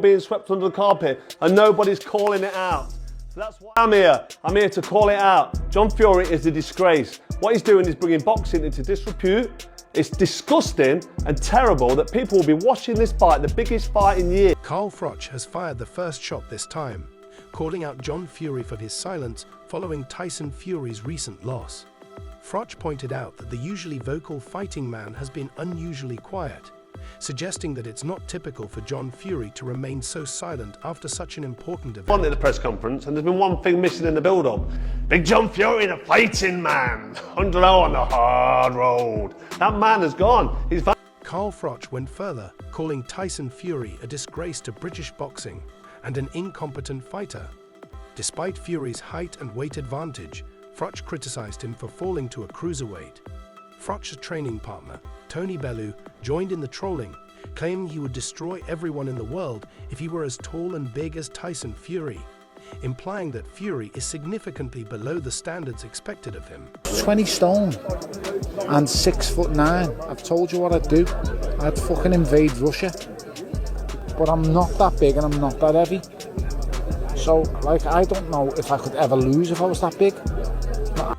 being swept under the carpet and nobody's calling it out. So that's why I'm here. I'm here to call it out. John Fury is a disgrace. What he's doing is bringing boxing into disrepute. It's disgusting and terrible that people will be watching this fight, the biggest fight in years. Carl Froch has fired the first shot this time, calling out John Fury for his silence following Tyson Fury's recent loss. Froch pointed out that the usually vocal fighting man has been unusually quiet, suggesting that it's not typical for John Fury to remain so silent after such an important event. At the press conference, and there's been one thing missing in the build-up. Big John Fury, the fighting man, on the hard road. That man has gone. He's Carl Froch went further, calling Tyson Fury a disgrace to British boxing and an incompetent fighter. Despite Fury's height and weight advantage, Froch criticized him for falling to a cruiserweight. Froch's training partner, Tony Bellew, joined in the trolling, claiming he would destroy everyone in the world if he were as tall and big as Tyson Fury, implying that Fury is significantly below the standards expected of him. 20 stone and 6'9". I've told you what I'd do. I'd fucking invade Russia. But I'm not that big and I'm not that heavy. So, I don't know if I could ever lose if I was that big.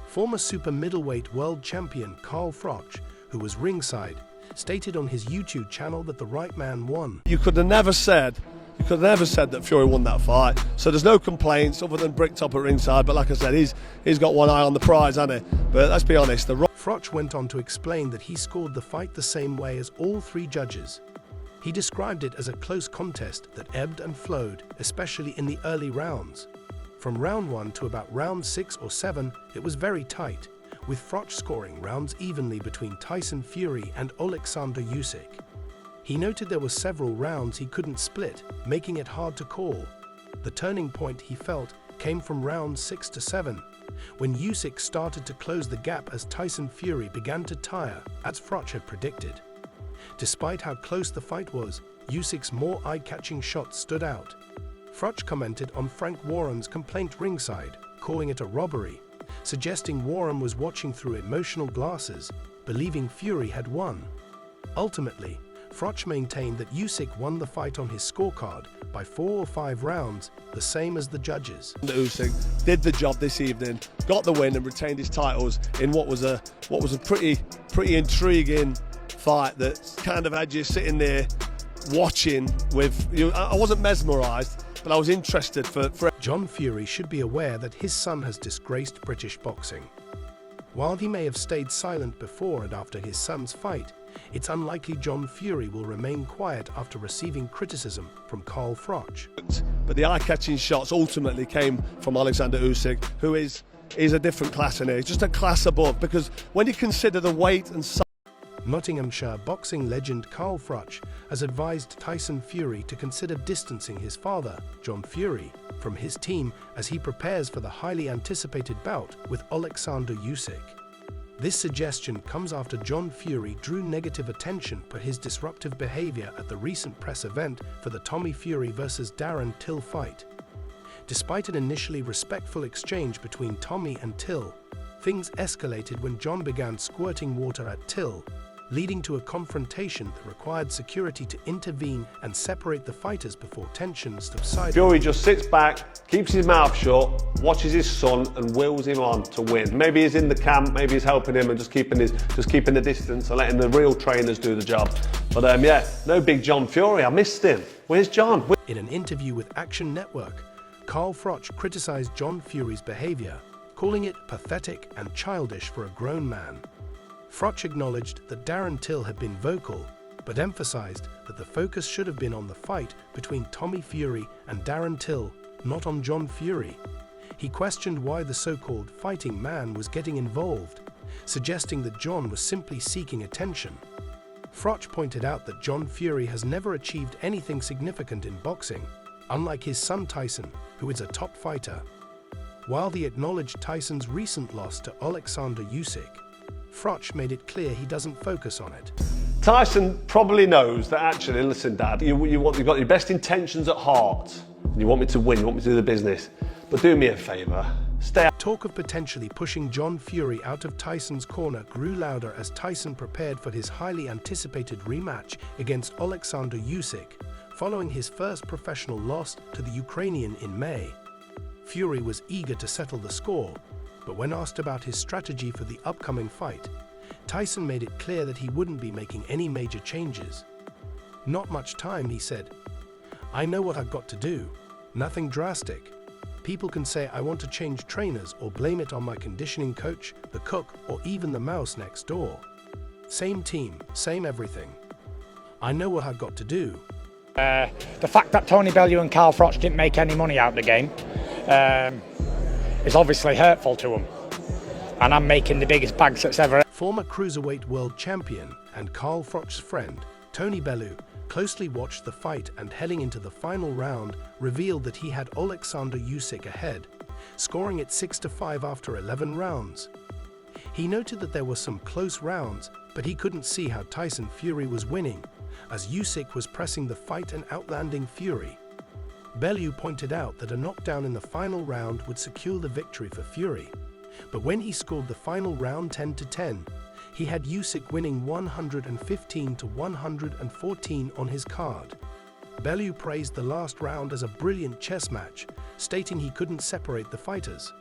Former super middleweight world champion Carl Froch, who was ringside, stated on his YouTube channel that the right man won. You could have never said that Fury won that fight. So there's no complaints other than Bricktop at ringside. But like I said, he's got one eye on the prize, hasn't he? But let's be honest. Froch went on to explain that he scored the fight the same way as all three judges. He described it as a close contest that ebbed and flowed, especially in the early rounds. From round 1 to about round 6 or 7, it was very tight, with Froch scoring rounds evenly between Tyson Fury and Alexander Usyk. He noted there were several rounds he couldn't split, making it hard to call. The turning point, he felt, came from rounds 6 to 7, when Usyk started to close the gap as Tyson Fury began to tire, as Froch had predicted. Despite how close the fight was, Usyk's more eye-catching shots stood out. Froch commented on Frank Warren's complaint ringside, calling it a robbery, suggesting Warren was watching through emotional glasses, believing Fury had won. Ultimately, Froch maintained that Usyk won the fight on his scorecard by 4 or 5 rounds, the same as the judges. Usyk did the job this evening, got the win and retained his titles in what was a pretty intriguing fight that kind of had you sitting there watching with you. I wasn't mesmerised, but I was interested for John Fury should be aware that his son has disgraced British boxing. While he may have stayed silent before and after his son's fight, it's unlikely John Fury will remain quiet after receiving criticism from Carl Froch. But the eye-catching shots ultimately came from Alexander Usyk, who is a different class in here. He's just a class above, because when you consider the weight and size. Nottinghamshire boxing legend Carl Froch has advised Tyson Fury to consider distancing his father, John Fury, from his team as he prepares for the highly anticipated bout with Alexander Usyk. This suggestion comes after John Fury drew negative attention for his disruptive behavior at the recent press event for the Tommy Fury vs. Darren Till fight. Despite an initially respectful exchange between Tommy and Till, things escalated when John began squirting water at Till, leading to a confrontation that required security to intervene and separate the fighters before tensions subsided. Fury just sits back, keeps his mouth shut, watches his son and wills him on to win. Maybe he's in the camp, maybe he's helping him and just keeping the distance and letting the real trainers do the job. But yeah, no big John Fury. I missed him. Where's John? In an interview with Action Network, Carl Froch criticized John Fury's behavior, calling it pathetic and childish for a grown man. Froch acknowledged that Darren Till had been vocal, but emphasized that the focus should have been on the fight between Tommy Fury and Darren Till, not on John Fury. He questioned why the so-called fighting man was getting involved, suggesting that John was simply seeking attention. Froch pointed out that John Fury has never achieved anything significant in boxing, unlike his son Tyson, who is a top fighter. While he acknowledged Tyson's recent loss to Alexander Usyk, Froch made it clear he doesn't focus on it. Tyson probably knows that actually, listen, Dad, you've got your best intentions at heart. And you want me to win, you want me to do the business. But do me a favour, stay out. Talk of potentially pushing John Fury out of Tyson's corner grew louder as Tyson prepared for his highly anticipated rematch against Alexander Usyk, Following his first professional loss to the Ukrainian in May, Fury was eager to settle the score, but when asked about his strategy for the upcoming fight, Tyson made it clear that he wouldn't be making any major changes. "Not much time," he said. "I know what I've got to do. Nothing drastic. People can say I want to change trainers or blame it on my conditioning coach, the cook, or even the mouse next door. Same team, same everything. I know what I've got to do." The fact that Tony Bellew and Carl Froch didn't make any money out of the game is obviously hurtful to them. And I'm making the biggest bags that's ever. Former cruiserweight world champion and Carl Froch's friend, Tony Bellew, closely watched the fight and heading into the final round revealed that he had Alexander Usyk ahead, scoring it 6-5 after 11 rounds. He noted that there were some close rounds, but he couldn't see how Tyson Fury was winning, as Usyk was pressing the fight and outlanding Fury. Bellew pointed out that a knockdown in the final round would secure the victory for Fury, but when he scored the final round 10-10, he had Usyk winning 115-114 on his card. Bellew praised the last round as a brilliant chess match, stating he couldn't separate the fighters.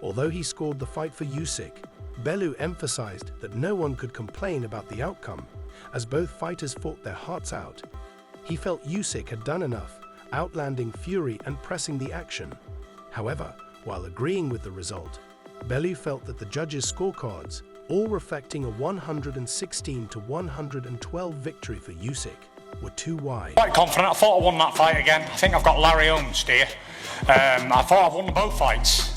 Although he scored the fight for Usyk, Bellew emphasized that no one could complain about the outcome, as both fighters fought their hearts out. He felt Usyk had done enough, outlanding Fury and pressing the action. However, while agreeing with the result, Bellew felt that the judges' scorecards, all reflecting a 116-112 victory for Usyk, were too wide. Quite confident. I thought I won that fight again. I think I've got Larry Holmes here. I thought I won both fights.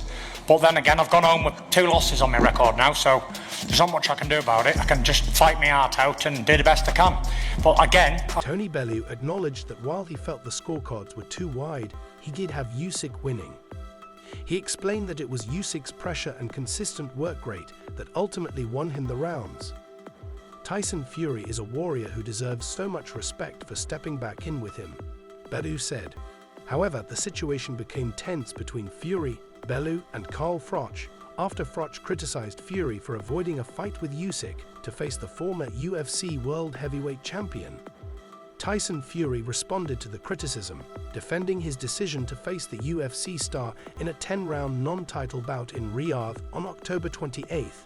But then again, I've gone home with 2 losses on my record now, so there's not much I can do about it. I can just fight my heart out and do the best I can. But again... Tony Bellew acknowledged that while he felt the scorecards were too wide, he did have Usyk winning. He explained that it was Usyk's pressure and consistent work rate that ultimately won him the rounds. Tyson Fury is a warrior who deserves so much respect for stepping back in with him, Bellew said. However, the situation became tense between Fury, Bellew and Carl Froch after Froch criticized Fury for avoiding a fight with Usyk to face the former UFC World Heavyweight Champion. Tyson Fury responded to the criticism, defending his decision to face the UFC star in a 10-round non-title bout in Riyadh on October 28th.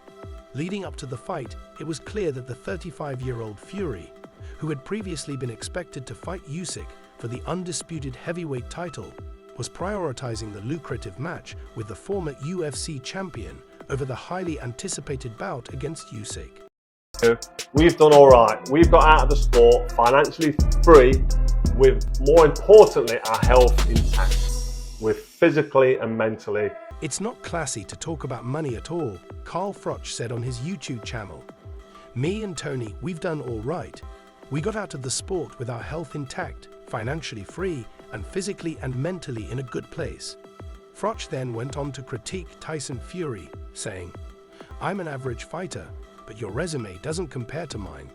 Leading up to the fight, it was clear that the 35-year-old Fury, who had previously been expected to fight Usyk for the undisputed heavyweight title, was prioritizing the lucrative match with the former UFC champion over the highly anticipated bout against Usyk. We've done all right. We've got out of the sport financially free, with, more importantly, our health intact. We're physically and mentally. "It's not classy to talk about money at all," Carl Froch said on his YouTube channel. "Me and Tony, we've done all right. We got out of the sport with our health intact, financially free, and physically and mentally in a good place." Froch then went on to critique Tyson Fury, saying, "I'm an average fighter, but your resume doesn't compare to mine.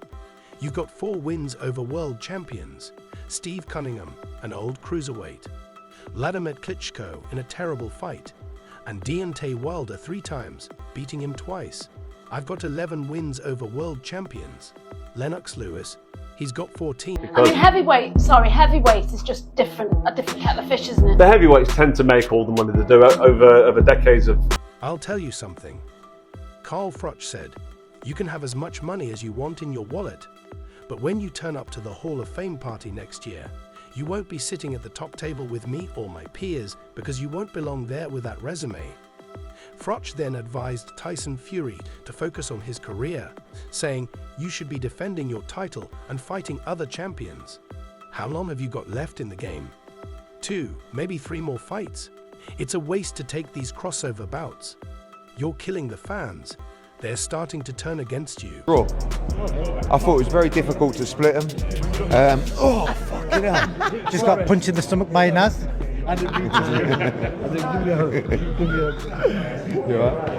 You got 4 wins over world champions, Steve Cunningham, an old cruiserweight, Vladimir Klitschko in a terrible fight, and Deontay Wilder 3 times, beating him twice. I've got 11 wins over world champions. Lennox Lewis, he's got 14. I mean, heavyweight is just a different kettle of fish, isn't it? The heavyweights tend to make all the money they do over decades of... I'll tell you something," Carl Froch said. "You can have as much money as you want in your wallet, but when you turn up to the Hall of Fame party next year, you won't be sitting at the top table with me or my peers because you won't belong there with that resume." Froch then advised Tyson Fury to focus on his career, saying, "You should be defending your title and fighting other champions. How long have you got left in the game? 2, maybe 3 more fights. It's a waste to take these crossover bouts. You're killing the fans. They're starting to turn against you." I thought it was very difficult to split them. Fucking hell. Just got punched in the stomach by Naz.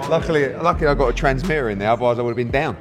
Luckily I got a transmitter in there, otherwise I would have been down.